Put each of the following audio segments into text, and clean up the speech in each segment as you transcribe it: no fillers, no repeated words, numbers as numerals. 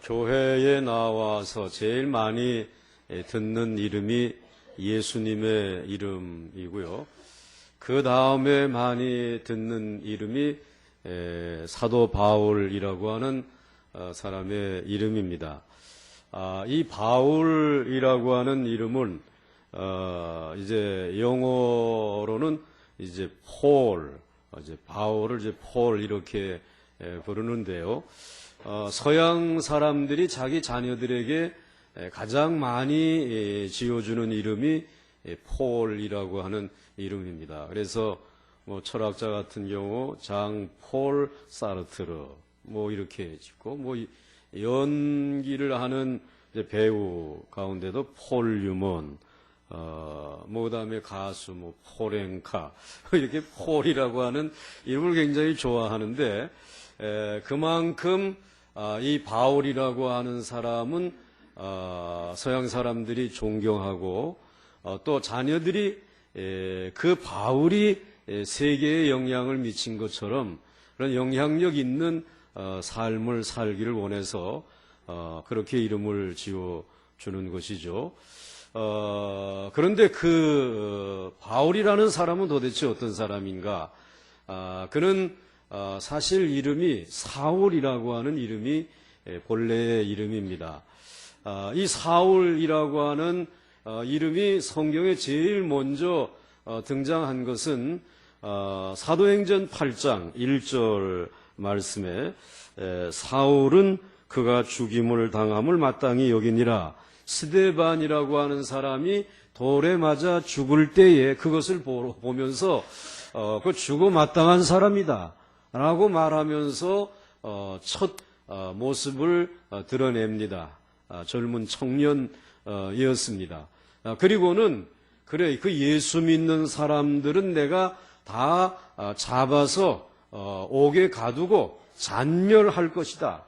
교회에 나와서 제일 많이 듣는 이름이 예수님의 이름이고요. 그 다음에 많이 듣는 이름이 사도 바울이라고 하는 사람의 이름입니다. 이 바울이라고 하는 이름은 이제 영어로는 이제 폴, 이제 바울을 이제 폴 이렇게 부르는데요. 서양 사람들이 자기 자녀들에게 가장 많이 지어주는 이름이 폴이라고 하는 이름입니다. 그래서 뭐 철학자 같은 경우 장 폴 사르트르 뭐 이렇게 짓고, 뭐 연기를 하는 배우 가운데도 폴 유먼, 뭐 그다음에 가수 뭐 폴앵카 이렇게 폴이라고 하는 이름을 굉장히 좋아하는데, 그만큼 이 바울이라고 하는 사람은 서양 사람들이 존경하고, 또 자녀들이 그 바울이 세계에 영향을 미친 것처럼 그런 영향력 있는 삶을 살기를 원해서 그렇게 이름을 지어주는 것이죠. 그런데 그 바울이라는 사람은 도대체 어떤 사람인가? 그는 사실 이름이 사울이라고 하는 이름이 본래의 이름입니다. 이 사울이라고 하는 이름이 성경에 제일 먼저 등장한 것은 사도행전 8장 1절 말씀에 사울은 그가 죽임을 당함을 마땅히 여기니라. 스데반이라고 하는 사람이 돌에 맞아 죽을 때에 그것을 보면서 그 죽어 마땅한 사람이다 라고 말하면서 첫 모습을 드러냅니다. 젊은 청년이었습니다. 그리고는 그래, 그 예수 믿는 사람들은 내가 다 잡아서 옥에 가두고 잔멸할 것이다.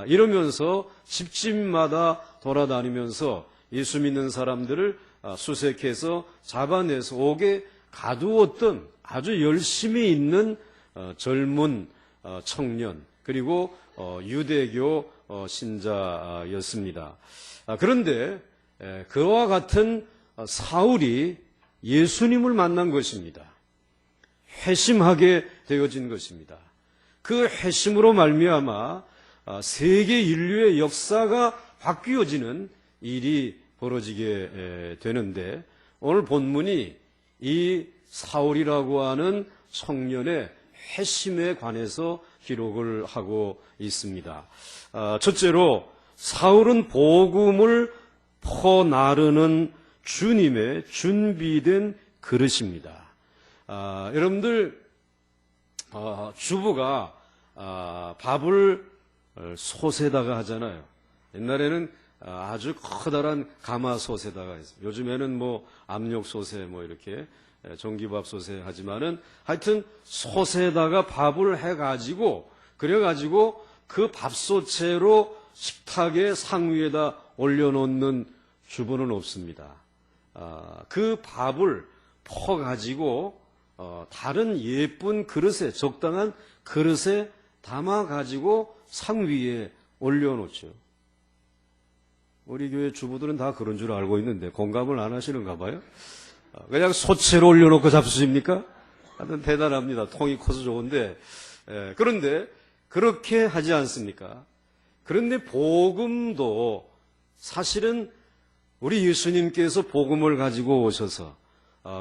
이러면서 집집마다 돌아다니면서 예수 믿는 사람들을 수색해서 잡아내서 옥에 가두었던 아주 열심히 있는 젊은 청년, 그리고 유대교 신자였습니다. 그런데 그와 같은 사울이 예수님을 만난 것입니다. 회심하게 되어진 것입니다. 그 회심으로 말미암아 세계 인류의 역사가 바뀌어지는 일이 벌어지게 되는데, 오늘 본문이 이 사울이라고 하는 청년의 회심에 관해서 기록을 하고 있습니다. 첫째로 사울은 복음을 퍼나르는 주님의 준비된 그릇입니다. 여러분들 주부가 밥을 솥에다가 하잖아요. 옛날에는 아주 커다란 가마솥에다가 했습니다. 요즘에는 뭐 압력솥에 뭐 이렇게 전기밥솥에 하지만은 하여튼 솥에다가 밥을 해가지고, 그래가지고 그 밥솥채로 식탁의 상위에다 올려놓는 주부는 없습니다. 그 밥을 퍼가지고 다른 예쁜 그릇에, 적당한 그릇에 담아가지고 상위에 올려놓죠. 우리 교회 주부들은 다 그런 줄 알고 있는데 공감을 안 하시는가 봐요. 그냥 솥채로 올려놓고 잡수십니까? 하여튼 대단합니다. 통이 커서 좋은데, 그런데 그렇게 하지 않습니까? 그런데 복음도 사실은 우리 예수님께서 복음을 가지고 오셔서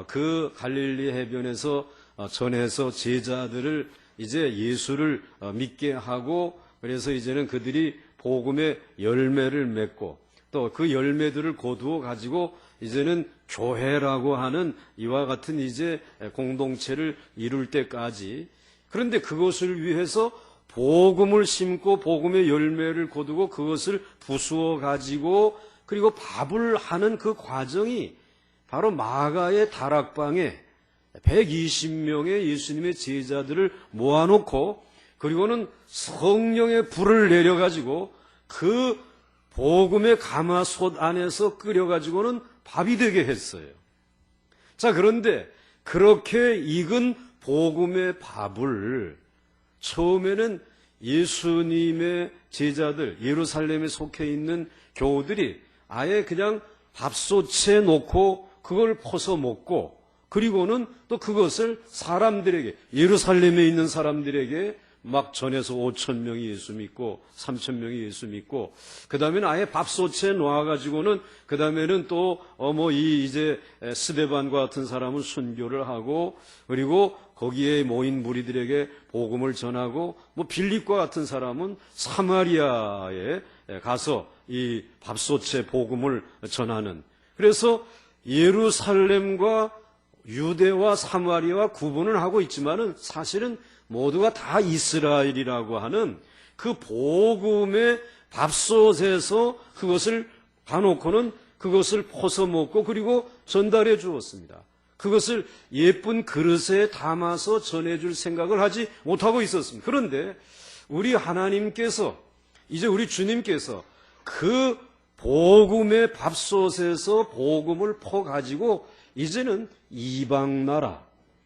그 갈릴리 해변에서 전해서 제자들을 이제 예수를 믿게 하고, 그래서 이제는 그들이 복음의 열매를 맺고, 또 그 열매들을 거두어 가지고 이제는 교회라고 하는 이와 같은 이제 공동체를 이룰 때까지, 그런데 그것을 위해서 복음을 심고 복음의 열매를 거두고 그것을 부수어 가지고, 그리고 밥을 하는 그 과정이 바로 마가의 다락방에 120명의 예수님의 제자들을 모아놓고, 그리고는 성령의 불을 내려가지고 그 복음의 가마솥 안에서 끓여가지고는 밥이 되게 했어요. 자, 그런데 그렇게 익은 복음의 밥을 처음에는 예수님의 제자들, 예루살렘에 속해 있는 교우들이 아예 그냥 밥솥에 놓고 그걸 퍼서 먹고, 그리고는 또 그것을 사람들에게, 예루살렘에 있는 사람들에게 막 전해서 5,000명이 예수 믿고 3,000명이 예수 믿고, 그 다음에는 아예 밥솥에 놓아가지고는 그 다음에는 또 이제 스데반과 같은 사람은 순교를 하고, 그리고 거기에 모인 무리들에게 복음을 전하고, 빌립과 같은 사람은 사마리아에 가서 이 밥솥에 복음을 전하는. 그래서 예루살렘과 유대와 사마리아와 구분을 하고 있지만은 사실은 모두가 다 이스라엘이라고 하는 그 복음의 밥솥에서 그것을 봐놓고는 그것을 퍼서 먹고 그리고 전달해 주었습니다. 그것을 예쁜 그릇에 담아서 전해줄 생각을 하지 못하고 있었습니다. 그런데 우리 하나님께서, 이제 우리 주님께서 그 복음의 밥솥에서 복음을 퍼가지고 이제는 이방 나라,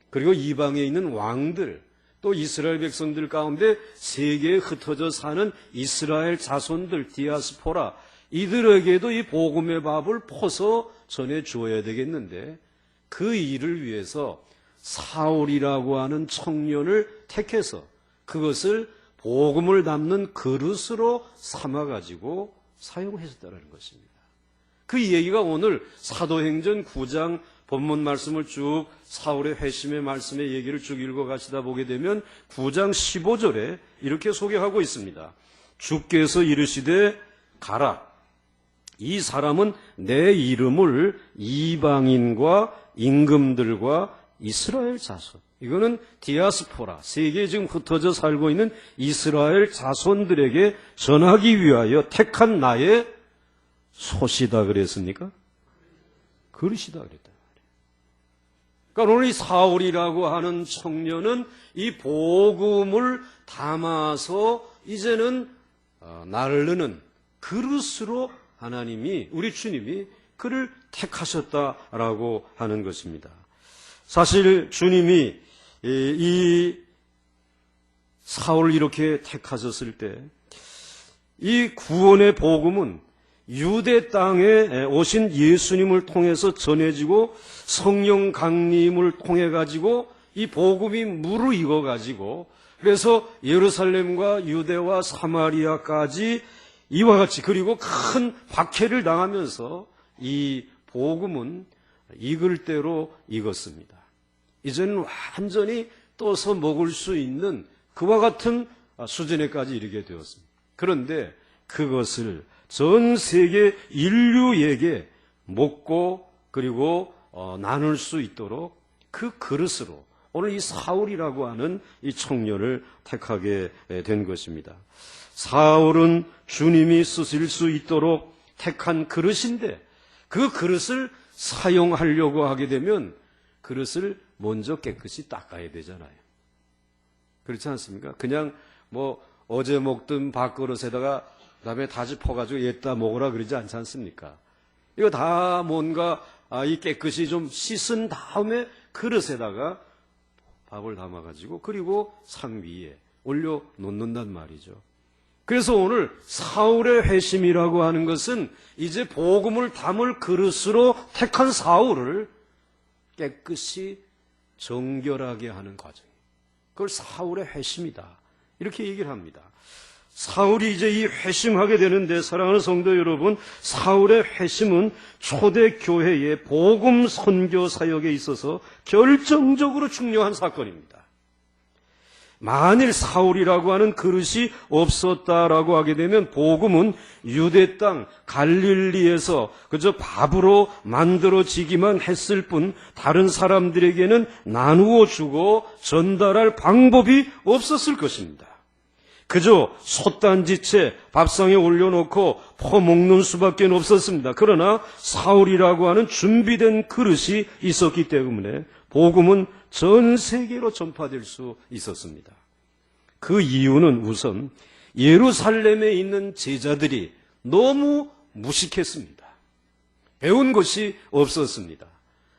그리고 이방에 있는 왕들, 또 이스라엘 백성들 가운데 세계에 흩어져 사는 이스라엘 자손들, 디아스포라, 이들에게도 이 복음의 밥을 퍼서 전해 주어야 되겠는데, 그 일을 위해서 사울이라고 하는 청년을 택해서 그것을 복음을 담는 그릇으로 삼아가지고 사용하셨다는 것입니다. 그 얘기가 오늘 사도행전 9장 본문 말씀을 쭉 사울의 회심의 말씀의 얘기를 쭉 읽어가시다 보게 되면 9장 15절에 이렇게 소개하고 있습니다. 주께서 이르시되 가라. 이 사람은 내 이름을 이방인과 임금들과 이스라엘 자손, 이거는 디아스포라, 세계에 지금 흩어져 살고 있는 이스라엘 자손들에게 전하기 위하여 택한 나의 솥이다 그랬습니까? 그릇이다 그랬다. 그러니까 오늘 이 사울이라고 하는 청년은 이 복음을 담아서 이제는 나르는 그릇으로 하나님이, 우리 주님이 그를 택하셨다라고 하는 것입니다. 사실 주님이 이 사울을 이렇게 택하셨을 때 이 구원의 복음은 유대 땅에 오신 예수님을 통해서 전해지고 성령 강림을 통해 가지고 이 복음이 무르익어 가지고, 그래서 예루살렘과 유대와 사마리아까지 이와 같이, 그리고 큰 박해를 당하면서 이 복음은 익을 대로 익었습니다. 이제는 완전히 떠서 먹을 수 있는 그와 같은 수준에까지 이르게 되었습니다. 그런데 그것을 전 세계 인류에게 먹고 그리고 나눌 수 있도록 그 그릇으로 오늘 이 사울이라고 하는 이 청년을 택하게 된 것입니다. 사울은 주님이 쓰실 수 있도록 택한 그릇인데, 그 그릇을 사용하려고 하게 되면 그릇을 먼저 깨끗이 닦아야 되잖아요. 그렇지 않습니까? 그냥 어제 먹던 밥그릇에다가 그다음에 다시 퍼가지고 얘다 먹으라 그러지 않지 않습니까? 이거 다 뭔가 이 깨끗이 좀 씻은 다음에 그릇에다가 밥을 담아가지고 그리고 상 위에 올려 놓는단 말이죠. 그래서 오늘 사울의 회심이라고 하는 것은 이제 복음을 담을 그릇으로 택한 사울을 깨끗이 정결하게 하는 과정이에요. 그걸 사울의 회심이다, 이렇게 얘기를 합니다. 사울이 이제 이 회심하게 되는데, 사랑하는 성도 여러분, 사울의 회심은 초대 교회의 복음 선교 사역에 있어서 결정적으로 중요한 사건입니다. 만일 사울이라고 하는 그릇이 없었다라고 하게 되면 복음은 유대 땅 갈릴리에서 그저 밥으로 만들어지기만 했을 뿐 다른 사람들에게는 나누어 주고 전달할 방법이 없었을 것입니다. 그저 솥단지채 밥상에 올려놓고 퍼먹는 수밖에 없었습니다. 그러나 사울이라고 하는 준비된 그릇이 있었기 때문에 복음은 전 세계로 전파될 수 있었습니다. 그 이유는 우선 예루살렘에 있는 제자들이 너무 무식했습니다. 배운 것이 없었습니다.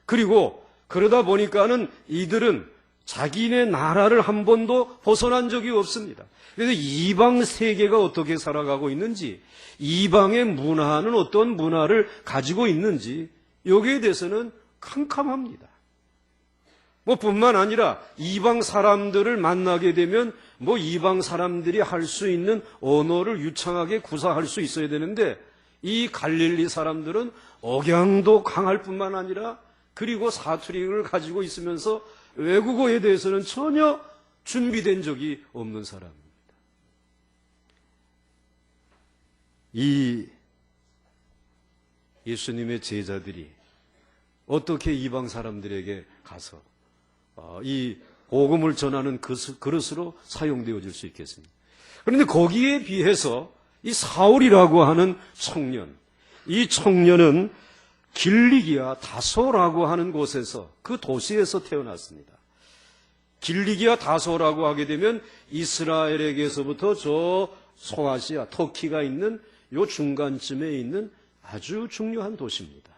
그리고 그러다 보니까는 이들은 자기네 나라를 한 번도 벗어난 적이 없습니다. 그래서 이방 세계가 어떻게 살아가고 있는지, 이방의 문화는 어떤 문화를 가지고 있는지 여기에 대해서는 캄캄합니다. 뿐만 아니라 이방 사람들을 만나게 되면 이방 사람들이 할 수 있는 언어를 유창하게 구사할 수 있어야 되는데, 이 갈릴리 사람들은 억양도 강할 뿐만 아니라 그리고 사투리를 가지고 있으면서 외국어에 대해서는 전혀 준비된 적이 없는 사람입니다. 이 예수님의 제자들이 어떻게 이방 사람들에게 가서 이 복음을 전하는 그릇으로 사용되어질 수 있겠습니까? 그런데 거기에 비해서 이 사울이라고 하는 청년, 이 청년은 길리기아 다소라고 하는 곳에서, 그 도시에서 태어났습니다. 길리기아 다소라고 하게 되면 이스라엘에게서부터 저 소아시아, 터키가 있는 요 중간쯤에 있는 아주 중요한 도시입니다.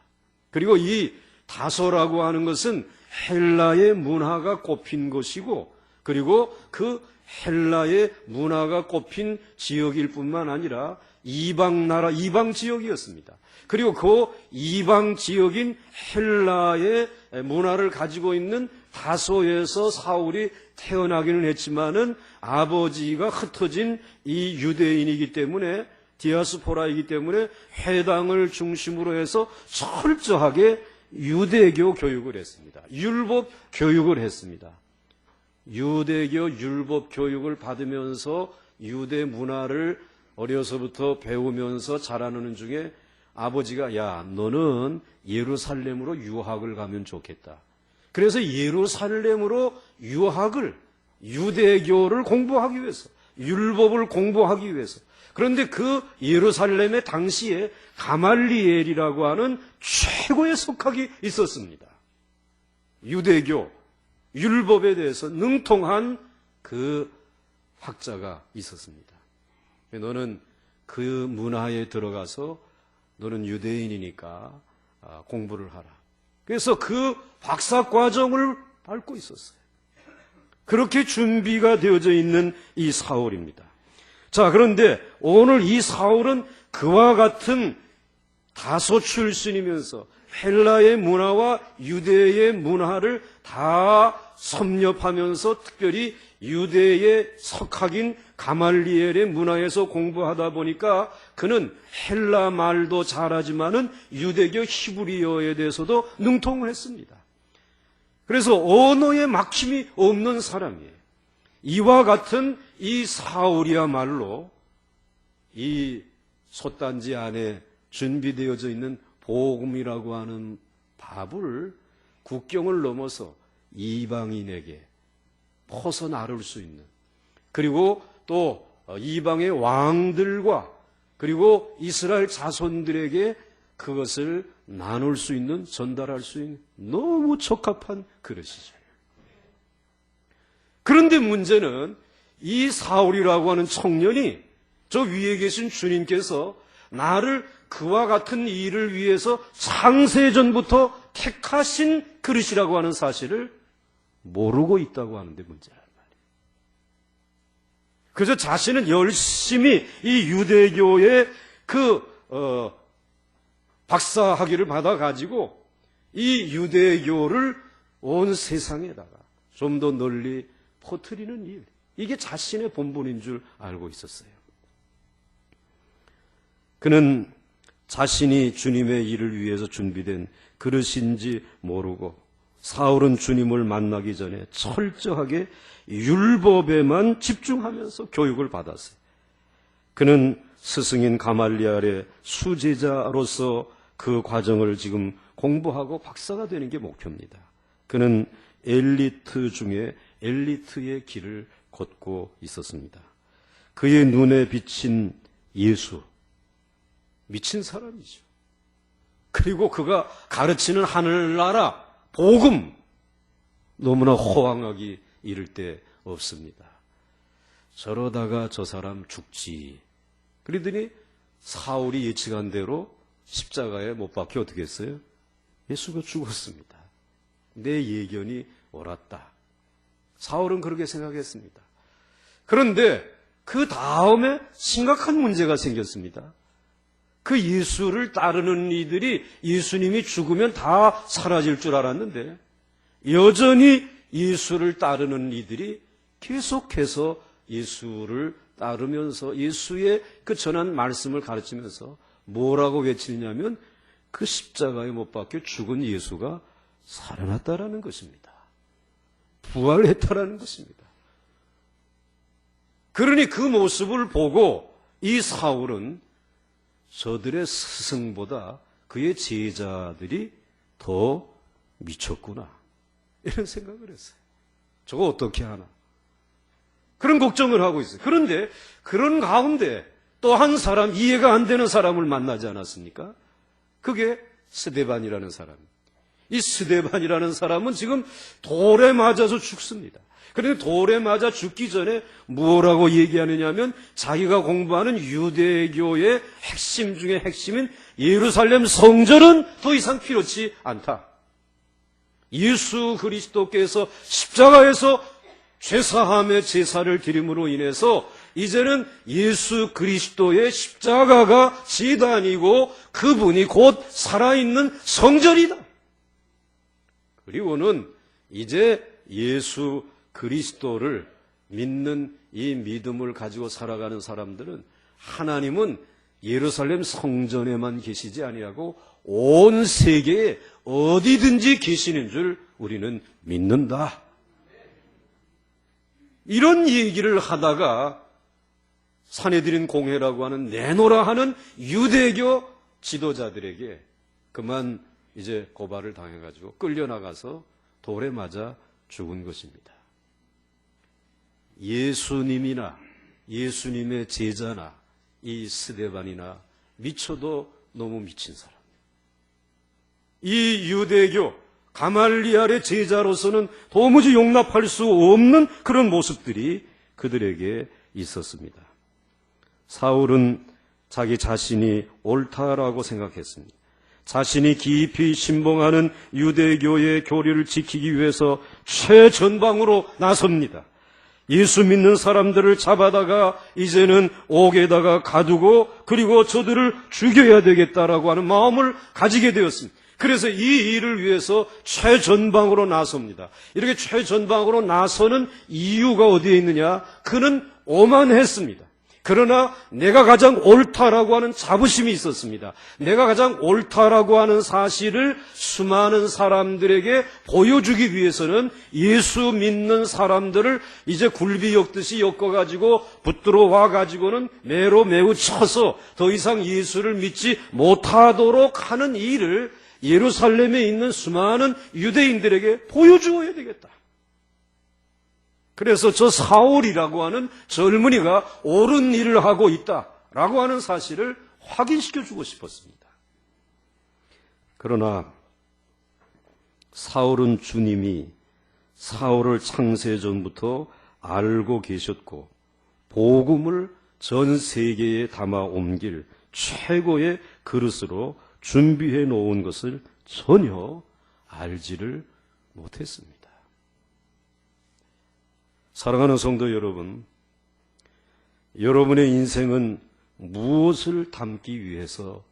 그리고 이 다소라고 하는 것은 헬라의 문화가 꼽힌 것이고, 그리고 그 헬라의 문화가 꼽힌 지역일 뿐만 아니라 이방 나라, 이방 지역이었습니다. 그리고 그 이방 지역인 헬라의 문화를 가지고 있는 다소에서 사울이 태어나기는 했지만은 아버지가 흩어진 이 유대인이기 때문에, 디아스포라이기 때문에 회당을 중심으로 해서 철저하게 유대교 교육을 했습니다. 율법 교육을 했습니다. 유대교 율법 교육을 받으면서 유대 문화를 어려서부터 배우면서 자라는 중에 아버지가, 야, 너는 예루살렘으로 유학을 가면 좋겠다. 그래서 예루살렘으로 유학을, 유대교를 공부하기 위해서, 율법을 공부하기 위해서. 그런데 그 예루살렘에 당시에 가말리엘이라고 하는 최고의 석학이 있었습니다. 유대교, 율법에 대해서 능통한 그 학자가 있었습니다. 너는 그 문화에 들어가서 너는 유대인이니까 공부를 하라. 그래서 그 박사 과정을 밟고 있었어요. 그렇게 준비가 되어져 있는 이 사울입니다. 자, 그런데 오늘 이 사울은 그와 같은 다소 출신이면서 헬라의 문화와 유대의 문화를 다 섭렵하면서 특별히 유대의 석학인 가말리엘의 문화에서 공부하다 보니까 그는 헬라 말도 잘하지만은 유대교 히브리어에 대해서도 능통을 했습니다. 그래서 언어에 막힘이 없는 사람이에요. 이와 같은 이 사울이야말로 이 솥단지 안에 준비되어져 있는 복음이라고 하는 밥을 국경을 넘어서 이방인에게 퍼서 나눌 수 있는, 그리고 또 이방의 왕들과 그리고 이스라엘 자손들에게 그것을 나눌 수 있는, 전달할 수 있는 너무 적합한 그릇이죠. 그런데 문제는 이 사울이라고 하는 청년이 저 위에 계신 주님께서 나를 그와 같은 일을 위해서 창세전부터 택하신 그릇이라고 하는 사실을 모르고 있다고 하는데 문제란 말이에요. 그래서 자신은 열심히 이 유대교의 박사학위를 받아가지고 이 유대교를 온 세상에다가 좀 더 널리 퍼뜨리는 일, 이게 자신의 본분인 줄 알고 있었어요. 그는 자신이 주님의 일을 위해서 준비된 그릇인지 모르고 사울은 주님을 만나기 전에 철저하게 율법에만 집중하면서 교육을 받았어요. 그는 스승인 가말리엘의 수제자로서 그 과정을 지금 공부하고 박사가 되는 게 목표입니다. 그는 엘리트 중에 엘리트의 길을 걷고 있었습니다. 그의 눈에 비친 예수, 미친 사람이죠. 그리고 그가 가르치는 하늘나라, 복음, 너무나 호황하기 이를 데 없습니다. 저러다가 저 사람 죽지. 그러더니 사울이 예측한 대로 십자가에 못 박혀 어떻게 했어요? 예수가 죽었습니다. 내 예견이 옳았다. 사울은 그렇게 생각했습니다. 그런데 그 다음에 심각한 문제가 생겼습니다. 그 예수를 따르는 이들이 예수님이 죽으면 다 사라질 줄 알았는데 여전히 예수를 따르는 이들이 계속해서 예수를 따르면서 예수의 그 전한 말씀을 가르치면서 뭐라고 외치냐면 그 십자가에 못 박혀 죽은 예수가 살아났다라는 것입니다. 부활했다라는 것입니다. 그러니 그 모습을 보고 이 사울은 저들의 스승보다 그의 제자들이 더 미쳤구나 이런 생각을 했어요. 저거 어떻게 하나 그런 걱정을 하고 있어요. 그런데 그런 가운데 또 한 사람, 이해가 안 되는 사람을 만나지 않았습니까? 그게 스데반이라는 사람. 이 스데반이라는 사람은 지금 돌에 맞아서 죽습니다. 그런데 돌에 맞아 죽기 전에 뭐라고 얘기하느냐 하면 자기가 공부하는 유대교의 핵심 중에 핵심인 예루살렘 성전은 더 이상 필요치 않다. 예수 그리스도께서 십자가에서 죄사함의 제사를 드림으로 인해서 이제는 예수 그리스도의 십자가가 제단이고 그분이 곧 살아있는 성전이다. 그리고는 이제 예수 그리스도를 믿는 이 믿음을 가지고 살아가는 사람들은 하나님은 예루살렘 성전에만 계시지 아니하고 온 세계에 어디든지 계시는 줄 우리는 믿는다. 이런 얘기를 하다가 사내들인 공회라고 하는 내노라 하는 유대교 지도자들에게 그만 이제 고발을 당해가지고 끌려나가서 돌에 맞아 죽은 것입니다. 예수님이나 예수님의 제자나 이 스데반이나 미쳐도 너무 미친 사람. 이 유대교 가말리알의 제자로서는 도무지 용납할 수 없는 그런 모습들이 그들에게 있었습니다. 사울은 자기 자신이 옳다라고 생각했습니다. 자신이 깊이 신봉하는 유대교의 교리를 지키기 위해서 최전방으로 나섭니다. 예수 믿는 사람들을 잡아다가 이제는 옥에다가 가두고 그리고 저들을 죽여야 되겠다라고 하는 마음을 가지게 되었습니다. 그래서 이 일을 위해서 최전방으로 나섭니다. 이렇게 최전방으로 나서는 이유가 어디에 있느냐? 그는 오만했습니다. 그러나 내가 가장 옳다라고 하는 자부심이 있었습니다. 내가 가장 옳다라고 하는 사실을 수많은 사람들에게 보여주기 위해서는 예수 믿는 사람들을 이제 굴비 엮듯이 엮어가지고 붙들어 와가지고는 매로 매우 쳐서 더 이상 예수를 믿지 못하도록 하는 일을 예루살렘에 있는 수많은 유대인들에게 보여주어야 되겠다. 그래서 저 사울이라고 하는 젊은이가 옳은 일을 하고 있다라고 하는 사실을 확인시켜주고 싶었습니다. 그러나 사울은 주님이 사울을 창세전부터 알고 계셨고 복음을 전 세계에 담아 옮길 최고의 그릇으로 준비해 놓은 것을 전혀 알지를 못했습니다. 사랑하는 성도 여러분, 여러분의 인생은 무엇을 담기 위해서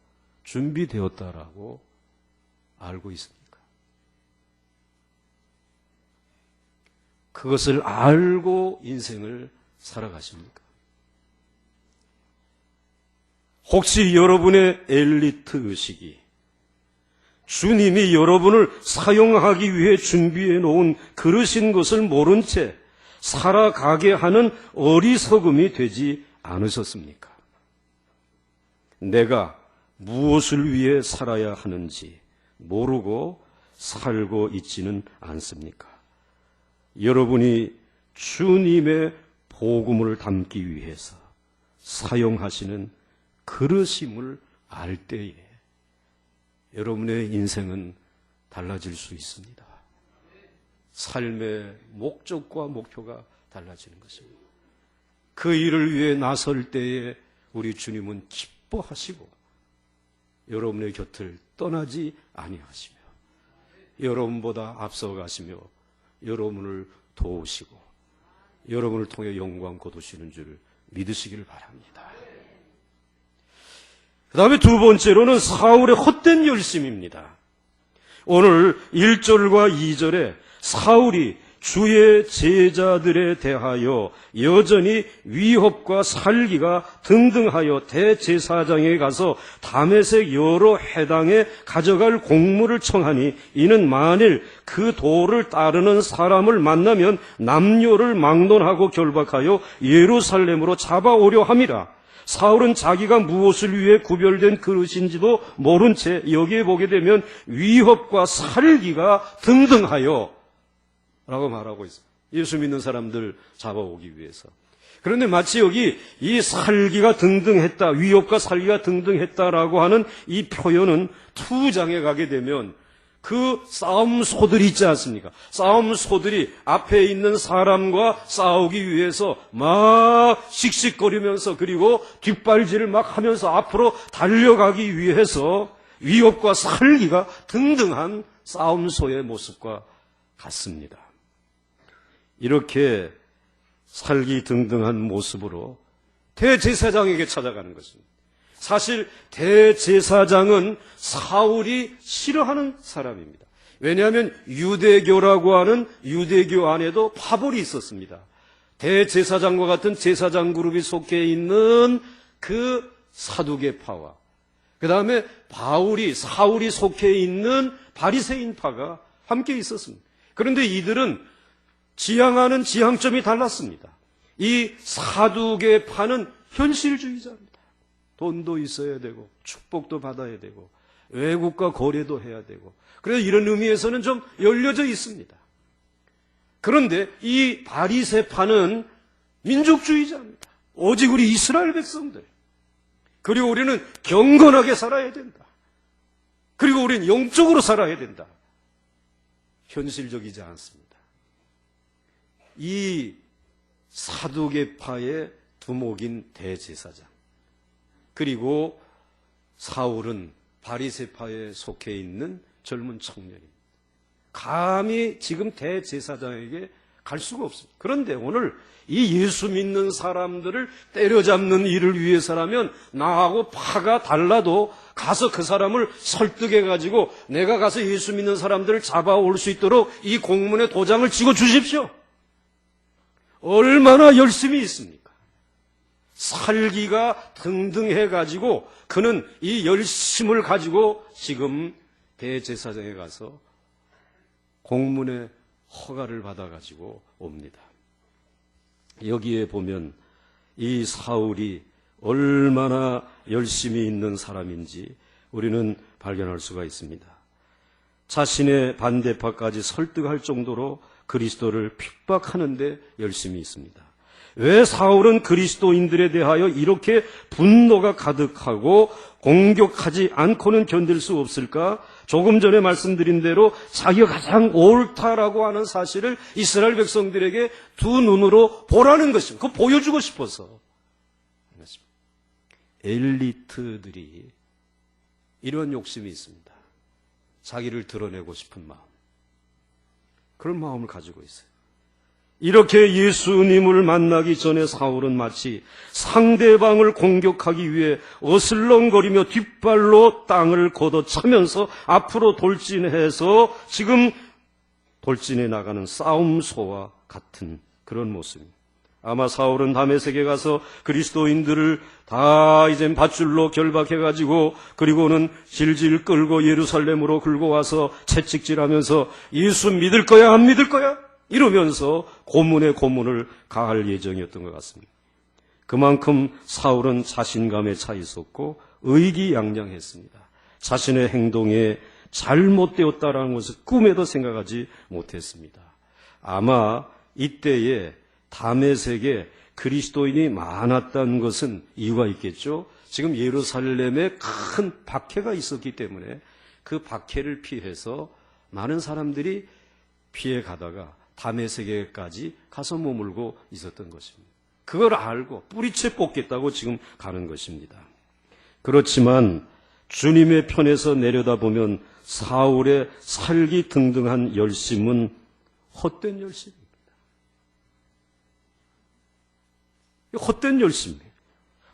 준비되었다라고 알고 있습니까? 그것을 알고 인생을 살아가십니까? 혹시 여러분의 엘리트 의식이 주님이 여러분을 사용하기 위해 준비해 놓은 그릇인 것을 모른 채 살아가게 하는 어리석음이 되지 않으셨습니까? 내가 무엇을 위해 살아야 하는지 모르고 살고 있지는 않습니까? 여러분이 주님의 복음을 담기 위해서 사용하시는 그릇임을 알 때에 여러분의 인생은 달라질 수 있습니다. 삶의 목적과 목표가 달라지는 것입니다. 그 일을 위해 나설 때에 우리 주님은 기뻐하시고 여러분의 곁을 떠나지 아니하시며 여러분보다 앞서가시며 여러분을 도우시고 여러분을 통해 영광 거두시는 줄 믿으시기를 바랍니다. 그 다음에 두 번째로는 사울의 헛된 열심입니다. 오늘 1절과 2절에 사울이 주의 제자들에 대하여 여전히 위협과 살기가 등등하여 대제사장에게 가서 다메섹 여러 해당에 가져갈 공물을 청하니 이는 만일 그 도를 따르는 사람을 만나면 남녀를 막론하고 결박하여 예루살렘으로 잡아오려 함이라. 사울은 자기가 무엇을 위해 구별된 그릇인지도 모른 채 여기에 보게 되면 위협과 살기가 등등하여 라고 말하고 있어요. 예수 믿는 사람들 잡아오기 위해서. 그런데 마치 여기 이 살기가 등등했다, 위협과 살기가 등등했다라고 하는 이 표현은 2장에 가게 되면 그 싸움소들이 있지 않습니까? 싸움소들이 앞에 있는 사람과 싸우기 위해서 막 씩씩거리면서 그리고 뒷발질을 막 하면서 앞으로 달려가기 위해서 위협과 살기가 등등한 싸움소의 모습과 같습니다. 이렇게 살기 등등한 모습으로 대제사장에게 찾아가는 것입니다. 사실 대제사장은 사울이 싫어하는 사람입니다. 왜냐하면 유대교라고 하는 유대교 안에도 파벌이 있었습니다. 대제사장과 같은 제사장 그룹이 속해 있는 그 사두개파와 그 다음에 사울이 속해 있는 바리새인파가 함께 있었습니다. 그런데 이들은 지향하는 지향점이 달랐습니다. 이 사두개파는 현실주의자입니다. 돈도 있어야 되고 축복도 받아야 되고 외국과 거래도 해야 되고 그래서 이런 의미에서는 좀 열려져 있습니다. 그런데 이 바리새파는 민족주의자입니다. 오직 우리 이스라엘 백성들, 그리고 우리는 경건하게 살아야 된다. 그리고 우리는 영적으로 살아야 된다. 현실적이지 않습니다. 이 사두개파의 두목인 대제사장, 그리고 사울은 바리새파에 속해 있는 젊은 청년입니다. 감히 지금 대제사장에게 갈 수가 없습니다. 그런데 오늘 이 예수 믿는 사람들을 때려잡는 일을 위해서라면 나하고 파가 달라도 가서 그 사람을 설득해가지고 내가 가서 예수 믿는 사람들을 잡아올 수 있도록 이 공문에 도장을 찍어 주십시오. 얼마나 열심히 있습니까? 살기가 등등해가지고 그는 이 열심을 가지고 지금 대제사장에 가서 공문의 허가를 받아가지고 옵니다. 여기에 보면 이 사울이 얼마나 열심히 있는 사람인지 우리는 발견할 수가 있습니다. 자신의 반대파까지 설득할 정도로 그리스도를 핍박하는데 열심히 있습니다. 왜 사울은 그리스도인들에 대하여 이렇게 분노가 가득하고 공격하지 않고는 견딜 수 없을까? 조금 전에 말씀드린 대로 자기가 가장 옳다라고 하는 사실을 이스라엘 백성들에게 두 눈으로 보라는 것입니다. 그거 보여주고 싶어서. 엘리트들이 이런 욕심이 있습니다. 자기를 드러내고 싶은 마음. 그런 마음을 가지고 있어요. 이렇게 예수님을 만나기 전에 사울은 마치 상대방을 공격하기 위해 어슬렁거리며 뒷발로 땅을 걷어차면서 앞으로 돌진해서 지금 돌진해 나가는 싸움소와 같은 그런 모습입니다. 아마 사울은 다메섹에 가서 그리스도인들을 다 이젠 밧줄로 결박해가지고 그리고는 질질 끌고 예루살렘으로 끌고 와서 채찍질하면서 예수 믿을 거야 안 믿을 거야? 이러면서 고문에 고문을 가할 예정이었던 것 같습니다. 그만큼 사울은 자신감에 차 있었고 의기양양했습니다. 자신의 행동에 잘못되었다라는 것을 꿈에도 생각하지 못했습니다. 아마 이때에 다메섹에 그리스도인이 많았다는 것은 이유가 있겠죠. 지금 예루살렘에 큰 박해가 있었기 때문에 그 박해를 피해서 많은 사람들이 피해 가다가 다메섹에까지 가서 머물고 있었던 것입니다. 그걸 알고 뿌리채 뽑겠다고 지금 가는 것입니다. 그렇지만 주님의 편에서 내려다보면 사울의 살기 등등한 열심은 헛된 열심입니다. 헛된 열심이에요.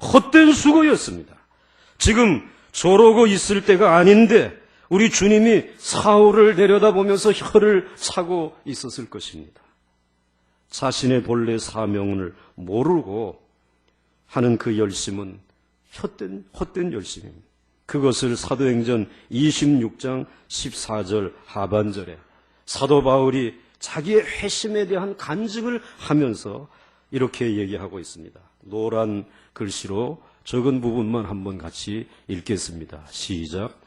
헛된 수고였습니다. 지금 저러고 있을 때가 아닌데 우리 주님이 사울을 내려다보면서 혀를 차고 있었을 것입니다. 자신의 본래 사명을 모르고 하는 그 열심은 헛된 열심입니다. 그것을 사도행전 26장 14절 하반절에 사도 바울이 자기의 회심에 대한 간증을 하면서 이렇게 얘기하고 있습니다. 노란 글씨로 적은 부분만 한번 같이 읽겠습니다. 시작.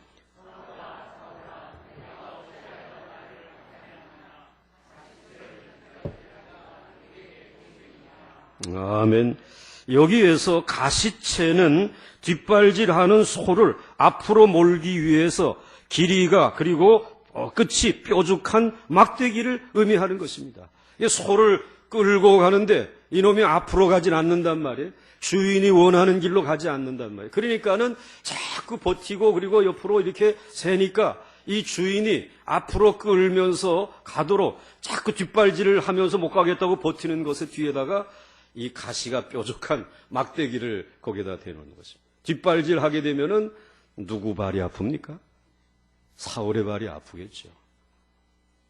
아멘. 여기에서 가시채는 뒷발질하는 소를 앞으로 몰기 위해서 길이가 그리고 끝이 뾰족한 막대기를 의미하는 것입니다. 소를 끌고 가는데 이놈이 앞으로 가진 않는단 말이에요. 주인이 원하는 길로 가지 않는단 말이에요. 그러니까는 자꾸 버티고 그리고 옆으로 이렇게 세니까 이 주인이 앞으로 끌면서 가도록 자꾸 뒷발질을 하면서 못 가겠다고 버티는 것의 뒤에다가 이 가시가 뾰족한 막대기를 거기다 대놓는 것입니다. 뒷발질 하게 되면은 누구 발이 아픕니까? 사울의 발이 아프겠죠.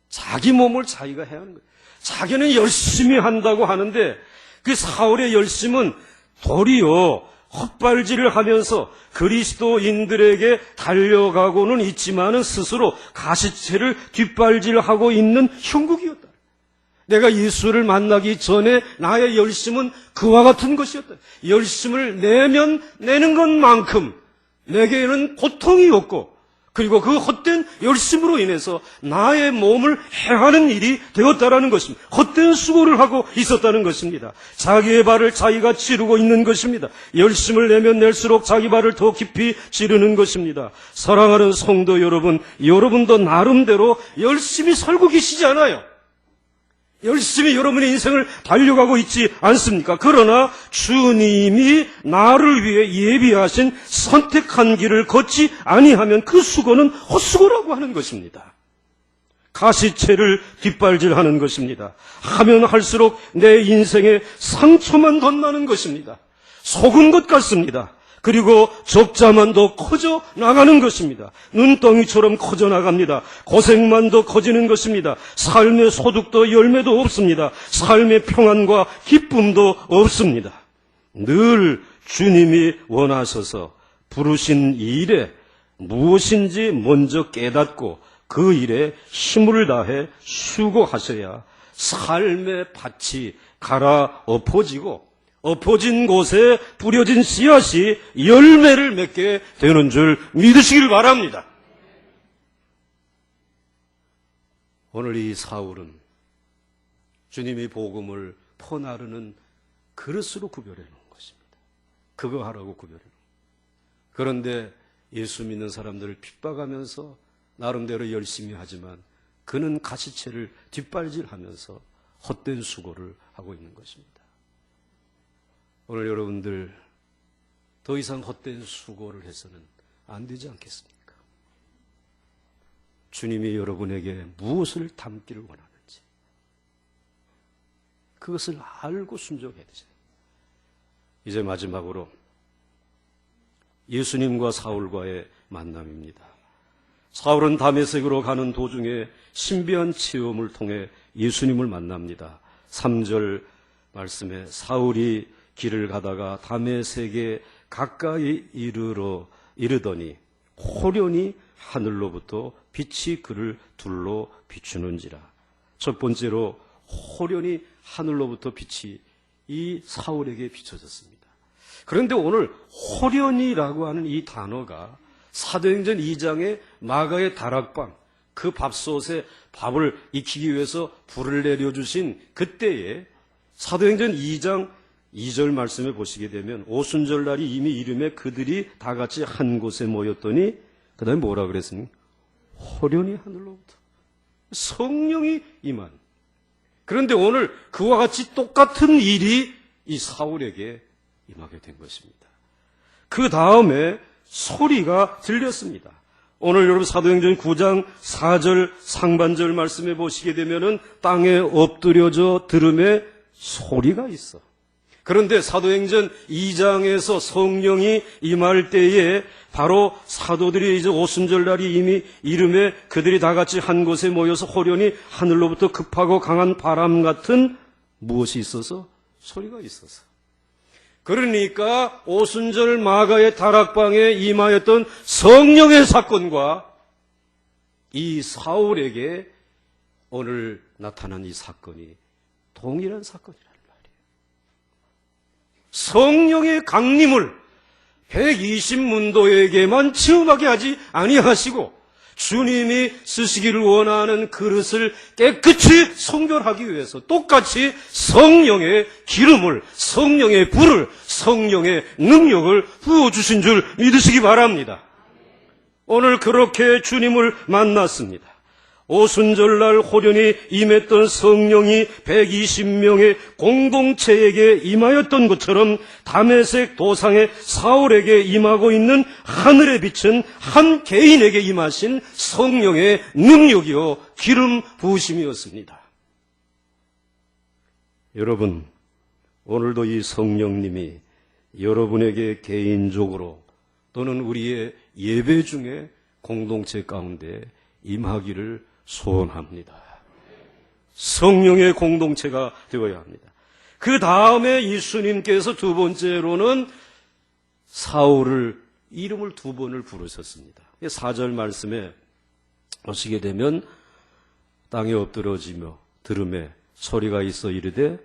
자기 몸을 자기가 해야 하는 거예요. 자기는 열심히 한다고 하는데 그 사울의 열심은 도리어 헛발질을 하면서 그리스도인들에게 달려가고는 있지만은 스스로 가시채를 뒷발질하고 있는 형국이었다. 내가 예수를 만나기 전에 나의 열심은 그와 같은 것이었다. 열심을 내면 내는 것만큼 내게는 고통이 없고 그리고 그 헛된 열심으로 인해서 나의 몸을 해하는 일이 되었다라는 것입니다. 헛된 수고를 하고 있었다는 것입니다. 자기의 발을 자기가 찌르고 있는 것입니다. 열심을 내면 낼수록 자기 발을 더 깊이 찌르는 것입니다. 사랑하는 성도 여러분, 여러분도 나름대로 열심히 살고 계시지 않아요? 열심히 여러분의 인생을 달려가고 있지 않습니까? 그러나 주님이 나를 위해 예비하신 선택한 길을 걷지 아니하면 그 수고는 헛수고라고 하는 것입니다. 가시채를 뒷발질하는 것입니다. 하면 할수록 내 인생에 상처만 덧나는 것입니다. 속은 것 같습니다. 그리고 적자만 더 커져 나가는 것입니다. 눈덩이처럼 커져 나갑니다. 고생만 더 커지는 것입니다. 삶의 소득도 열매도 없습니다. 삶의 평안과 기쁨도 없습니다. 늘 주님이 원하셔서 부르신 일에 무엇인지 먼저 깨닫고 그 일에 힘을 다해 수고하셔야 삶의 밭이 갈아 엎어지고 엎어진 곳에 뿌려진 씨앗이 열매를 맺게 되는 줄 믿으시길 바랍니다. 오늘 이 사울은 주님이 복음을 퍼나르는 그릇으로 구별해 놓은 것입니다. 그거 하라고 구별해 놓은 것입니다. 그런데 예수 믿는 사람들을 핍박하면서 나름대로 열심히 하지만 그는 가시채를 뒷발질하면서 헛된 수고를 하고 있는 것입니다. 오늘 여러분들 더 이상 헛된 수고를 해서는 안 되지 않겠습니까? 주님이 여러분에게 무엇을 담기를 원하는지 그것을 알고 순종해야 되죠. 이제 마지막으로 예수님과 사울과의 만남입니다. 사울은 다메섹으로 가는 도중에 신비한 체험을 통해 예수님을 만납니다. 3절 말씀에 사울이 길을 가다가 다메섹에 가까이 이르더니 호련히 하늘로부터 빛이 그를 둘러 비추는지라. 첫 번째로 호련히 하늘로부터 빛이 이 사울에게 비춰졌습니다. 그런데 오늘 호련히라고 하는 이 단어가 사도행전 2장의 마가의 다락방, 그 밥솥에 밥을 익히기 위해서 불을 내려주신 그때에 사도행전 2장 2절 말씀에 보시게 되면 오순절날이 이미 이름에 그들이 다 같이 한 곳에 모였더니 그 다음에 뭐라 그랬습니까? 호련히 하늘로부터 성령이 임한. 그런데 오늘 그와 같이 똑같은 일이 이 사울에게 임하게 된 것입니다. 그 다음에 소리가 들렸습니다. 오늘 여러분 사도행전 9장 4절 상반절 말씀에 보시게 되면은 땅에 엎드려져 들음에 소리가 있어. 그런데 사도행전 2장에서 성령이 임할 때에 바로 사도들이 이제 오순절날이 이미 이름에 그들이 다 같이 한 곳에 모여서 호련히 하늘로부터 급하고 강한 바람 같은 무엇이 있어서? 소리가 있어서. 그러니까 오순절 마가의 다락방에 임하였던 성령의 사건과 이 사울에게 오늘 나타난 이 사건이 동일한 사건이라는 말이에요. 성령의 강림을 120문도에게만 체험하게 하지 아니하시고 주님이 쓰시기를 원하는 그릇을 깨끗이 성결하기 위해서 똑같이 성령의 기름을, 성령의 불을, 성령의 능력을 부어주신 줄 믿으시기 바랍니다. 오늘 그렇게 주님을 만났습니다. 오순절날 호련히 임했던 성령이 120명의 공동체에게 임하였던 것처럼 다메섹 도상의 사울에게 임하고 있는 하늘의 빛은 한 개인에게 임하신 성령의 능력이요 기름 부으심이었습니다. 여러분, 오늘도 이 성령님이 여러분에게 개인적으로 또는 우리의 예배 중에 공동체 가운데 임하기를 소원합니다. 성령의 공동체가 되어야 합니다. 그 다음에 예수님께서 두 번째로는 사울을 이름을 두 번을 부르셨습니다. 4절 말씀에 보시게 되면 땅에 엎드러지며 들음에 소리가 있어 이르되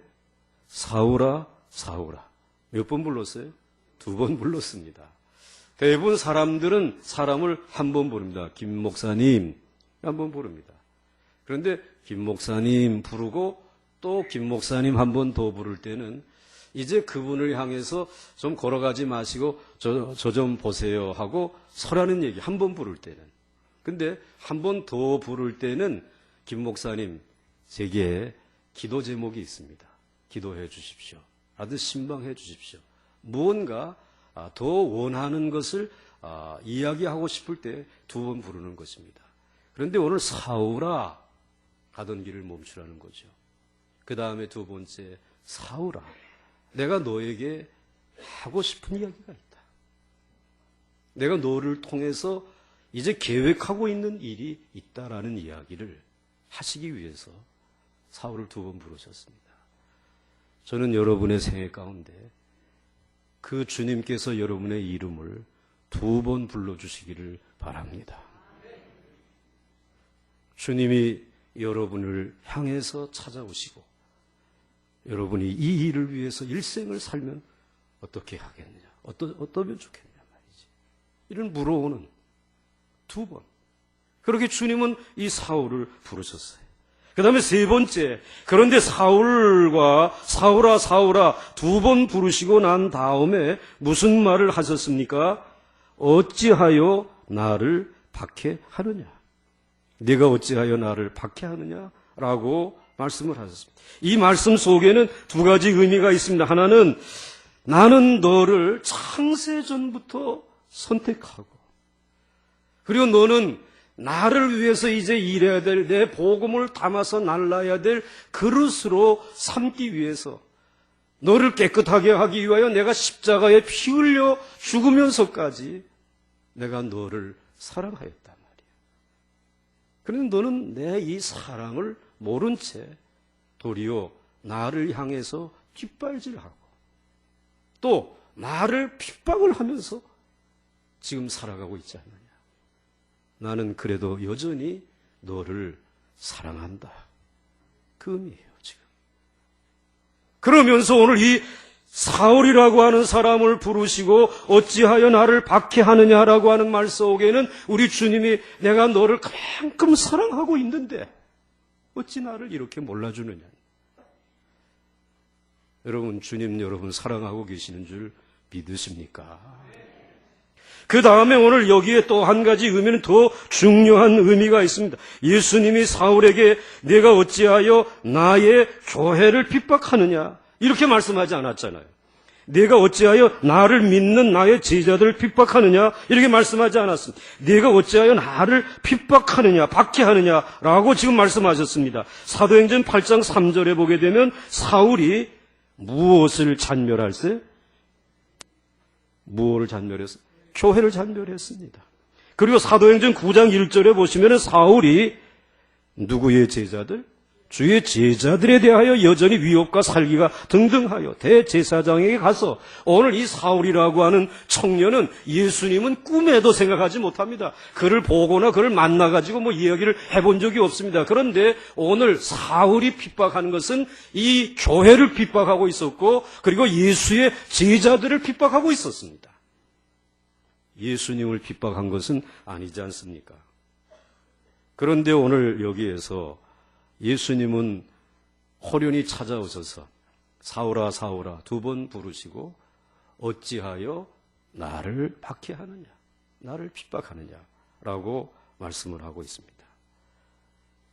사울아 사울아. 몇 번 불렀어요? 두 번 불렀습니다. 대부분 사람들은 사람을 한 번 부릅니다. 김 목사님 한 번 부릅니다. 그런데 김 목사님 부르고 또 김 목사님 한 번 더 부를 때는 이제 그분을 향해서 좀 걸어가지 마시고 저 좀 보세요 하고 서라는 얘기 한 번 부를 때는. 근데 한 번 더 부를 때는 김 목사님 제게 기도 제목이 있습니다. 기도해 주십시오. 아주 신방해 주십시오. 무언가 더 원하는 것을 이야기하고 싶을 때 두 번 부르는 것입니다. 그런데 오늘 사울아 가던 길을 멈추라는 거죠. 그 다음에 두 번째 사울아 내가 너에게 하고 싶은 이야기가 있다. 내가 너를 통해서 이제 계획하고 있는 일이 있다라는 이야기를 하시기 위해서 사울을 두 번 부르셨습니다. 저는 여러분의 생애 가운데 그 주님께서 여러분의 이름을 두 번 불러주시기를 바랍니다. 주님이 여러분을 향해서 찾아오시고 여러분이 이 일을 위해서 일생을 살면 어떻게 하겠느냐, 어떠면 좋겠냐 말이지. 이런 물어오는 두 번. 그렇게 주님은 이 사울을 부르셨어요. 그 다음에 세 번째, 그런데 사울과 사울아 사울아 두 번 부르시고 난 다음에 무슨 말을 하셨습니까? 어찌하여 나를 박해하느냐? 네가 어찌하여 나를 박해하느냐라고 말씀을 하셨습니다. 이 말씀 속에는 두 가지 의미가 있습니다. 하나는 나는 너를 창세전부터 선택하고 그리고 너는 나를 위해서 이제 일해야 될 내 복음을 담아서 날라야 될 그릇으로 삼기 위해서 너를 깨끗하게 하기 위하여 내가 십자가에 피 흘려 죽으면서까지 내가 너를 사랑하였단 말이야. 그런데 너는 내 이 사랑을 모른 채 도리어 나를 향해서 뒷발질하고 또 나를 핍박을 하면서 지금 살아가고 있지 않느냐. 나는 그래도 여전히 너를 사랑한다. 그 의미예요, 지금. 그러면서 오늘 이 사울이라고 하는 사람을 부르시고 어찌하여 나를 박해하느냐라고 하는 말 속에는 우리 주님이 내가 너를 그만큼 사랑하고 있는데 어찌 나를 이렇게 몰라주느냐. 여러분, 주님 여러분 사랑하고 계시는 줄 믿으십니까? 그 다음에 오늘 여기에 또 한 가지 의미는 더 중요한 의미가 있습니다. 예수님이 사울에게 내가 어찌하여 나의 교회를 핍박하느냐 이렇게 말씀하지 않았잖아요. 내가 어찌하여 나를 믿는 나의 제자들을 핍박하느냐 이렇게 말씀하지 않았습니다. 내가 어찌하여 나를 핍박하느냐 박해하느냐라고 지금 말씀하셨습니다. 사도행전 8장 3절에 보게 되면 사울이 무엇을 잔멸할세? 무엇을 잔멸했어? 교회를 잔멸했습니다. 그리고 사도행전 9장 1절에 보시면 사울이 누구의 제자들? 주의 제자들에 대하여 여전히 위협과 살기가 등등하여 대제사장에게 가서 오늘 이 사울이라고 하는 청년은 예수님은 꿈에도 생각하지 못합니다. 그를 보거나 그를 만나가지고 뭐 이야기를 해본 적이 없습니다. 그런데 오늘 사울이 핍박하는 것은 이 교회를 핍박하고 있었고 그리고 예수의 제자들을 핍박하고 있었습니다. 예수님을 핍박한 것은 아니지 않습니까? 그런데 오늘 여기에서 예수님은 호련히 찾아오셔서 사울아 사울아 2번 부르시고 어찌하여 나를 박해하느냐, 나를 핍박하느냐라고 말씀을 하고 있습니다.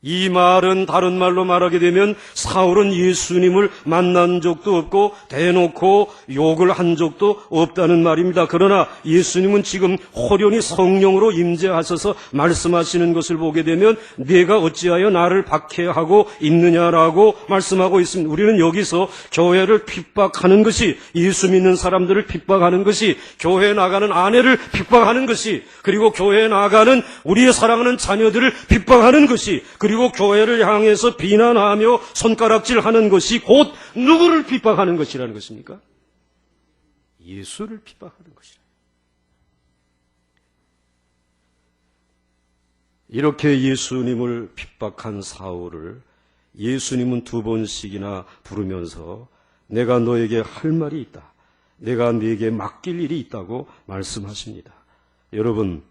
이 말은 다른 말로 말하게 되면 사울은 예수님을 만난 적도 없고 대놓고 욕을 한 적도 없다는 말입니다. 그러나 예수님은 지금 호련히 성령으로 임재하셔서 말씀하시는 것을 보게 되면 네가 어찌하여 나를 박해하고 있느냐라고 말씀하고 있습니다. 우리는 여기서 교회를 핍박하는 것이, 예수 믿는 사람들을 핍박하는 것이, 교회에 나가는 아내를 핍박하는 것이, 그리고 교회에 나가는 우리의 사랑하는 자녀들을 핍박하는 것이, 그리고 교회를 향해서 비난하며 손가락질하는 것이 곧 누구를 핍박하는 것이라는 것입니까? 예수를 핍박하는 것이라. 이렇게 예수님을 핍박한 사울을 예수님은 2번씩이나 부르면서 내가 너에게 할 말이 있다, 내가 네게 맡길 일이 있다고 말씀하십니다. 여러분,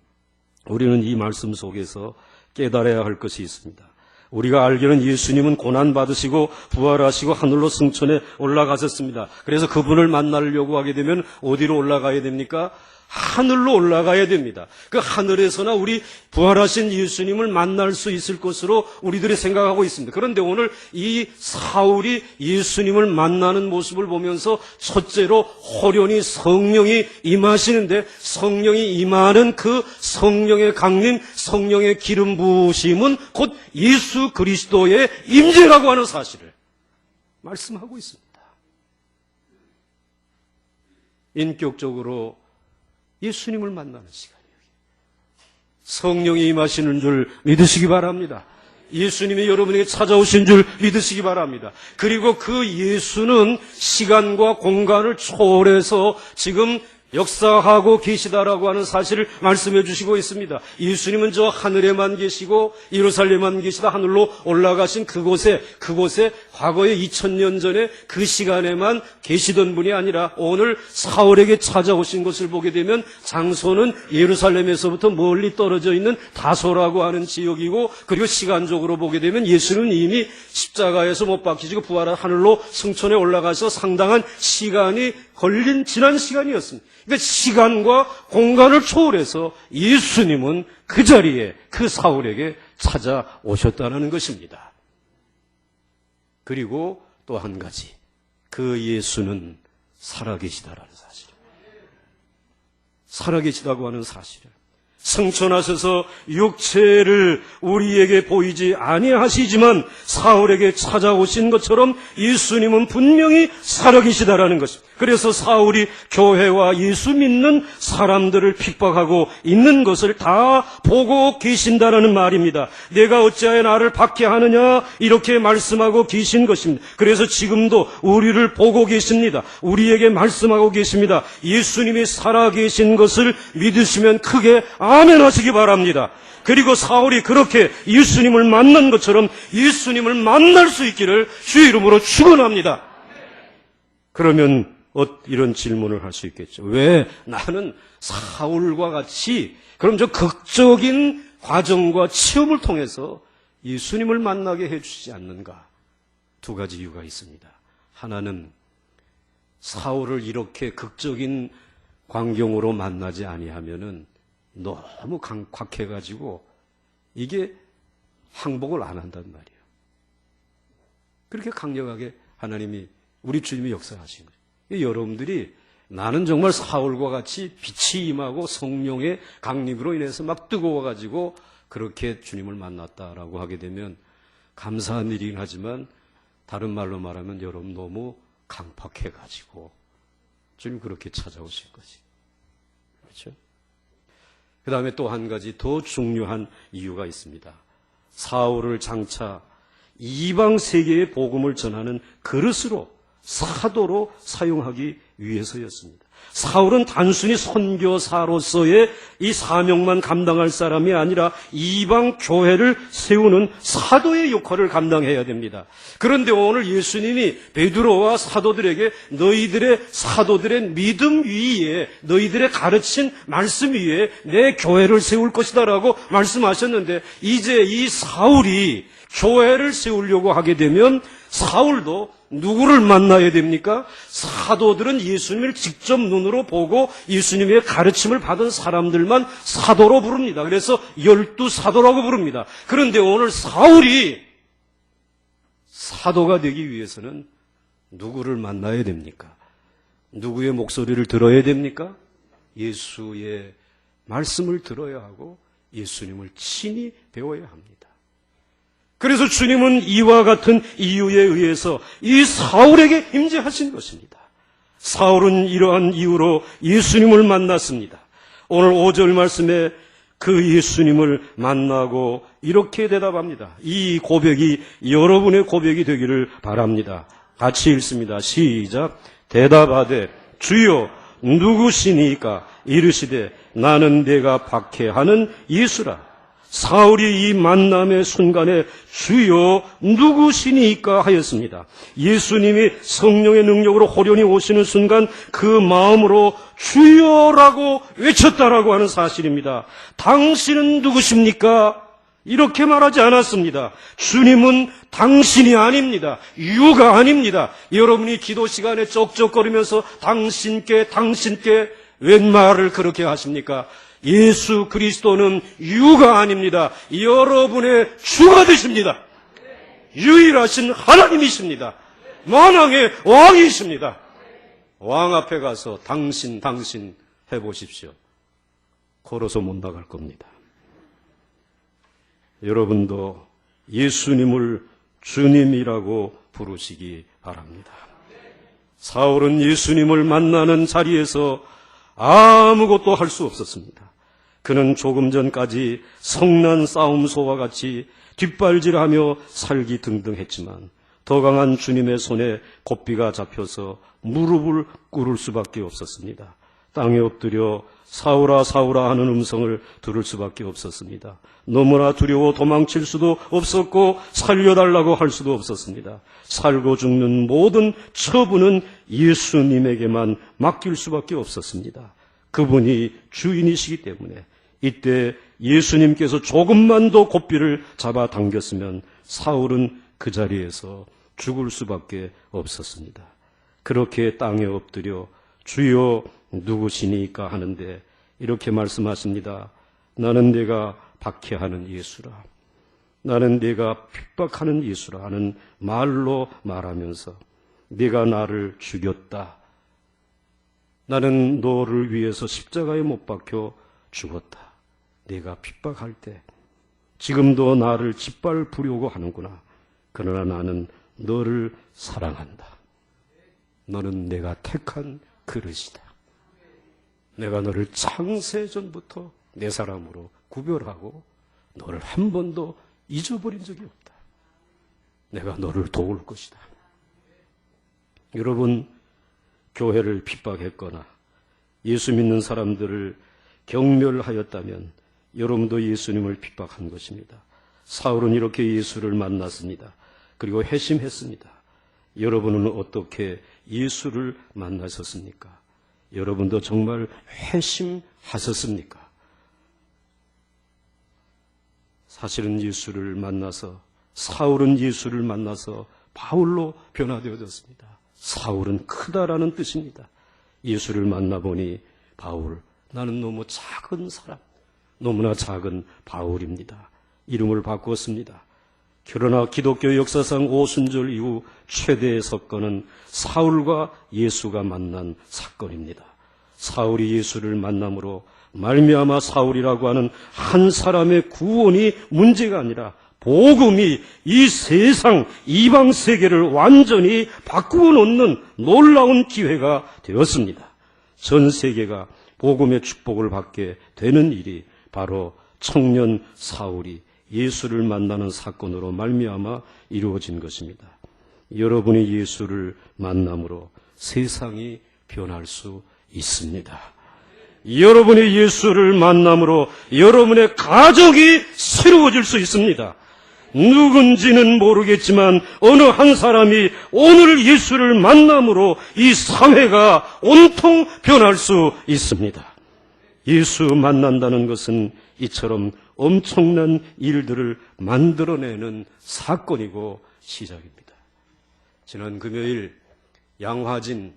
우리는 이 말씀 속에서 깨달아야 할 것이 있습니다. 우리가 알기로는 예수님은 고난받으시고 부활하시고 하늘로 승천해 올라가셨습니다. 그래서 그분을 만나려고 하게 되면 어디로 올라가야 됩니까? 하늘로 올라가야 됩니다. 그 하늘에서나 우리 부활하신 예수님을 만날 수 있을 것으로 우리들이 생각하고 있습니다. 그런데 오늘 이 사울이 예수님을 만나는 모습을 보면서 첫째로 호련히 성령이 임하시는데, 성령이 임하는 그 성령의 강림, 성령의 기름 부으심은 곧 예수 그리스도의 임재라고 하는 사실을 말씀하고 있습니다. 인격적으로 예수님을 만나는 시간이에요. 성령이 임하시는 줄 믿으시기 바랍니다. 예수님이 여러분에게 찾아오신 줄 믿으시기 바랍니다. 그리고 그 예수는 시간과 공간을 초월해서 지금 역사하고 계시다라고 하는 사실을 말씀해 주시고 있습니다. 예수님은 저 하늘에만 계시고 예루살렘에만 계시다 하늘로 올라가신 그곳에 과거에 2000년 전에 그 시간에만 계시던 분이 아니라 오늘 사울에게 찾아오신 것을 보게 되면 장소는 예루살렘에서부터 멀리 떨어져 있는 다소라고 하는 지역이고, 그리고 시간적으로 보게 되면 예수는 이미 십자가에서 못 박히시고 부활한 하늘로 승천에 올라가서 상당한 시간이 걸린 지난 시간이었습니다. 그러니까 시간과 공간을 초월해서 예수님은 그 자리에 그 사울에게 찾아오셨다는 것입니다. 그리고 또 한 가지, 그 예수는 살아계시다라는 사실입니다. 살아계시다고 하는 사실을, 승천하셔서 육체를 우리에게 보이지 아니하시지만 사울에게 찾아오신 것처럼 예수님은 분명히 살아계시다라는 것입니다. 그래서 사울이 교회와 예수 믿는 사람들을 핍박하고 있는 것을 다 보고 계신다라는 말입니다. 내가 어찌하여 나를 박해하느냐, 이렇게 말씀하고 계신 것입니다. 그래서 지금도 우리를 보고 계십니다. 우리에게 말씀하고 계십니다. 예수님이 살아계신 것을 믿으시면 크게 아멘 하시기 바랍니다. 그리고 사울이 그렇게 예수님을 만난 것처럼 예수님을 만날 수 있기를 주의 이름으로 축원합니다. 그러면 이런 질문을 할 수 있겠죠. 왜 나는 사울과 같이 그럼 저 극적인 과정과 체험을 통해서 예수님을 만나게 해주시지 않는가? 2가지 이유가 있습니다. 하나는 사울을 이렇게 극적인 광경으로 만나지 아니하면은 너무 강팍해가지고 이게 항복을 안 한단 말이에요. 그렇게 강력하게 하나님이, 우리 주님이 역사하신 거예요. 여러분들이 나는 정말 사울과 같이 빛이 임하고 성령의 강림으로 인해서 막 뜨거워가지고 그렇게 주님을 만났다라고 하게 되면 감사한 일이긴 하지만 다른 말로 말하면 여러분 너무 강팍해가지고 주님 그렇게 찾아오신 거지. 그렇죠? 그 다음에 또 한 가지 더 중요한 이유가 있습니다. 사울을 장차 이방 세계의 복음을 전하는 그릇으로, 사도로 사용하기 위해서였습니다. 사울은 단순히 선교사로서의 이 사명만 감당할 사람이 아니라 이방 교회를 세우는 사도의 역할을 감당해야 됩니다. 그런데 오늘 예수님이 베드로와 사도들에게 너희들의 사도들의 믿음 위에, 너희들의 가르친 말씀 위에 내 교회를 세울 것이다라고 말씀하셨는데, 이제 이 사울이 교회를 세우려고 하게 되면 사울도 누구를 만나야 됩니까? 사도들은 예수님을 직접 눈으로 보고 예수님의 가르침을 받은 사람들만 사도로 부릅니다. 그래서 12사도라고 부릅니다. 그런데 오늘 사울이 사도가 되기 위해서는 누구를 만나야 됩니까? 누구의 목소리를 들어야 됩니까? 예수의 말씀을 들어야 하고 예수님을 친히 배워야 합니다. 그래서 주님은 이와 같은 이유에 의해서 이 사울에게 임재하신 것입니다. 사울은 이러한 이유로 예수님을 만났습니다. 오늘 5절 말씀에 그 예수님을 만나고 이렇게 대답합니다. 이 고백이 여러분의 고백이 되기를 바랍니다. 같이 읽습니다. 시작. 대답하되 주여 누구시니까? 이르시되 나는 내가 박해하는 예수라. 사울이 이 만남의 순간에 주여 누구시니까 하였습니다. 예수님이 성령의 능력으로 호련히 오시는 순간 그 마음으로 주여라고 외쳤다라고 하는 사실입니다. 당신은 누구십니까? 이렇게 말하지 않았습니다. 주님은 당신이 아닙니다. 유가 아닙니다. 여러분이 기도 시간에 쩍쩍거리면서 당신께 웬 말을 그렇게 하십니까? 예수 그리스도는 유가 아닙니다. 여러분의 주가 되십니다. 유일하신 하나님이십니다. 만왕의 왕이십니다. 왕 앞에 가서 당신 해보십시오. 걸어서 못 나갈 겁니다. 여러분도 예수님을 주님이라고 부르시기 바랍니다. 사울은 예수님을 만나는 자리에서 아무것도 할 수 없었습니다. 그는 조금 전까지 성난 싸움소와 같이 뒷발질하며 살기 등등했지만 더 강한 주님의 손에 고삐가 잡혀서 무릎을 꿇을 수밖에 없었습니다. 땅에 엎드려 사울아 사울아 하는 음성을 들을 수밖에 없었습니다. 너무나 두려워 도망칠 수도 없었고 살려달라고 할 수도 없었습니다. 살고 죽는 모든 처분은 예수님에게만 맡길 수밖에 없었습니다. 그분이 주인이시기 때문에 이때 예수님께서 조금만 더 고삐를 잡아 당겼으면 사울은 그 자리에서 죽을 수밖에 없었습니다. 그렇게 땅에 엎드려 주여 누구시니까 하는데 이렇게 말씀하십니다. 나는 내가 박해하는 예수라. 나는 내가 핍박하는 예수라 하는 말로 말하면서 네가 나를 죽였다. 나는 너를 위해서 십자가에 못 박혀 죽었다. 네가 핍박할 때 지금도 나를 짓밟으려고 하는구나. 그러나 나는 너를 사랑한다. 너는 내가 택한 그릇이다. 내가 너를 창세전부터 내 사람으로 구별하고 너를 한 번도 잊어버린 적이 없다. 내가 너를 도울 것이다. 여러분, 교회를 핍박했거나 예수 믿는 사람들을 경멸하였다면 여러분도 예수님을 핍박한 것입니다. 사울은 이렇게 예수를 만났습니다. 그리고 회심했습니다. 여러분은 어떻게 예수를 만나셨습니까? 여러분도 정말 회심하셨습니까? 사실은 예수를 만나서, 사울은 예수를 만나서 바울로 변화되어졌습니다. 사울은 크다라는 뜻입니다. 예수를 만나보니 바울, 나는 너무 작은 사람, 너무나 작은 바울입니다. 이름을 바꾸었습니다. 그러나 기독교 역사상 오순절 이후 최대의 사건은 사울과 예수가 만난 사건입니다. 사울이 예수를 만남으로 말미암아 사울이라고 하는 한 사람의 구원이 문제가 아니라 복음이 이 세상 이방 세계를 완전히 바꾸어 놓는 놀라운 기회가 되었습니다. 전 세계가 복음의 축복을 받게 되는 일이 바로 청년 사울이 예수를 만나는 사건으로 말미암아 이루어진 것입니다. 여러분이 예수를 만남으로 세상이 변할 수 있습니다. 여러분이 예수를 만남으로 여러분의 가족이 새로워질 수 있습니다. 누군지는 모르겠지만 어느 한 사람이 오늘 예수를 만남으로 이 사회가 온통 변할 수 있습니다. 예수 만난다는 것은 이처럼 엄청난 일들을 만들어내는 사건이고 시작입니다. 지난 금요일 양화진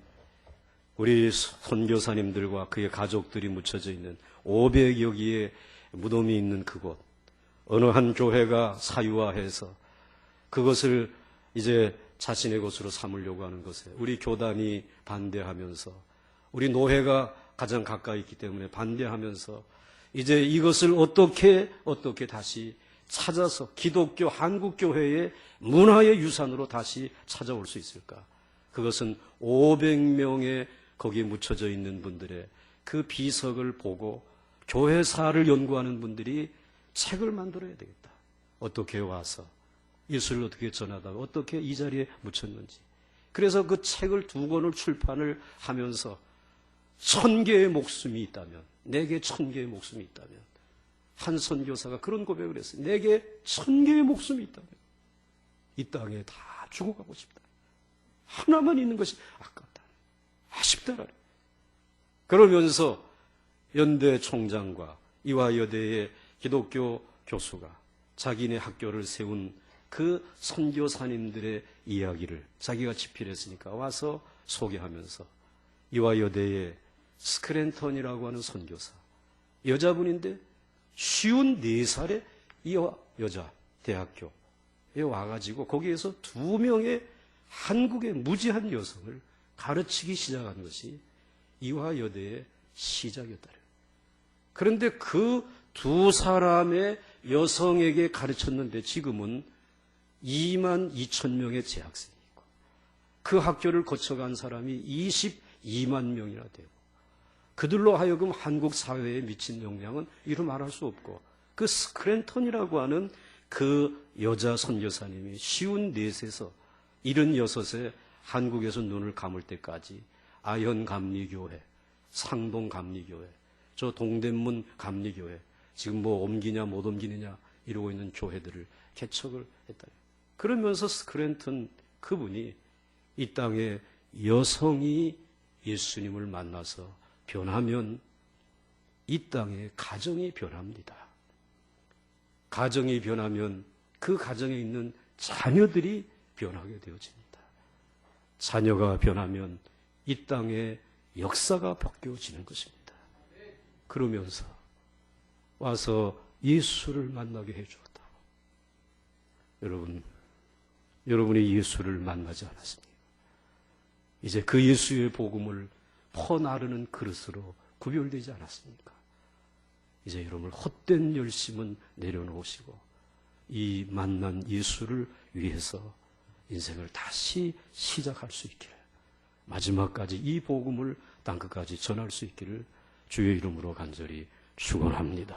우리 선교사님들과 그의 가족들이 묻혀져 있는 500여 개의 무덤이 있는 그곳, 어느 한 교회가 사유화해서 그것을 이제 자신의 것으로 삼으려고 하는 것에 우리 교단이 반대하면서, 우리 노회가 가장 가까이 있기 때문에 반대하면서 이제 이것을 어떻게 다시 찾아서 기독교 한국교회의 문화의 유산으로 다시 찾아올 수 있을까? 그것은 500명의 거기에 묻혀져 있는 분들의 그 비석을 보고 교회사를 연구하는 분들이 책을 만들어야 되겠다. 어떻게 와서 예수를 어떻게 전하다가 어떻게 이 자리에 묻혔는지. 그래서 그 책을 2권을 출판을 하면서 1000개의 목숨이 있다면, 내게 1000개의 목숨이 있다면, 한 선교사가 그런 고백을 했어요. 내게 1000개의 목숨이 있다면 이 땅에 다 죽어가고 싶다. 하나만 있는 것이 아깝다. 아쉽다. 그러면서 연대 총장과 이화여대의 기독교 교수가 자기네 학교를 세운 그 선교사님들의 이야기를 자기가 집필했으니까 와서 소개하면서 이화여대의 스크랜턴이라고 하는 선교사, 여자분인데 54살의 이 여자 대학교에 와가지고 거기에서 2명의 한국의 무지한 여성을 가르치기 시작한 것이 이화여대의 시작이었다. 그런데 그 2사람의 여성에게 가르쳤는데 지금은 22,000명의 재학생이 있고 그 학교를 거쳐간 사람이 22만 명이나 되고 그들로 하여금 한국 사회에 미친 영향은 이루 말할 수 없고, 그 스크랜턴이라고 하는 그 여자 선교사님이 54세에서 76세 한국에서 눈을 감을 때까지 아현 감리교회, 상동 감리교회, 저 동대문 감리교회, 지금 뭐 옮기냐 못 옮기느냐 이러고 있는 교회들을 개척을 했다. 그러면서 스크랜턴 그분이 이 땅에 여성이 예수님을 만나서 변하면 이 땅에 가정이 변합니다. 가정이 변하면 그 가정에 있는 자녀들이 변하게 되어집니다. 자녀가 변하면 이 땅에 역사가 바뀌어지는 것입니다. 그러면서 와서 예수를 만나게 해주었다. 여러분이 예수를 만나지 않았습니까? 이제 그 예수의 복음을 퍼나르는 그릇으로 구별되지 않았습니까? 이제 여러분 헛된 열심은 내려놓으시고 이 만난 예수를 위해서 인생을 다시 시작할 수 있기를, 마지막까지 이 복음을 땅끝까지 전할 수 있기를 주의 이름으로 간절히 축원합니다.